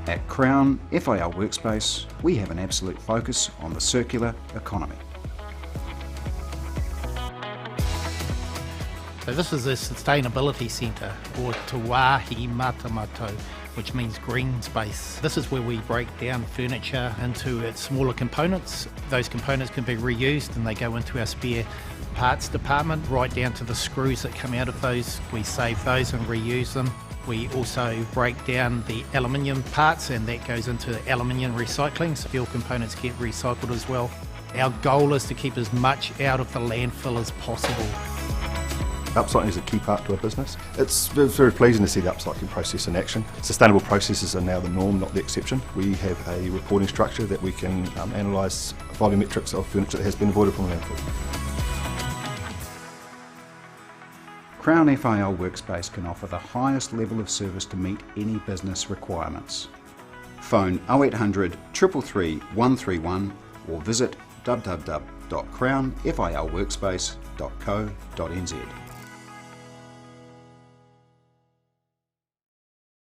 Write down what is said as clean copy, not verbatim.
At Crown FIL Workspace, we have an absolute focus on the circular economy. So this is a sustainability centre, or Te Wāhi Matamato, which means green space. This is where we break down furniture into its smaller components. Those components can be reused and they go into our spare parts department, right down to the screws that come out of those. We save those and reuse them. We also break down the aluminium parts, and that goes into aluminium recycling, so steel components get recycled as well. Our goal is to keep as much out of the landfill as possible. Upcycling is a key part to our business. It's very pleasing to see the upcycling process in action. Sustainable processes are now the norm, not the exception. We have a reporting structure that we can analyse volumetrics of furniture that has been avoided from landfill. Crown FIL Workspace can offer the highest level of service to meet any business requirements. Phone 0800 333 131 or visit www.crownfilworkspace.co.nz.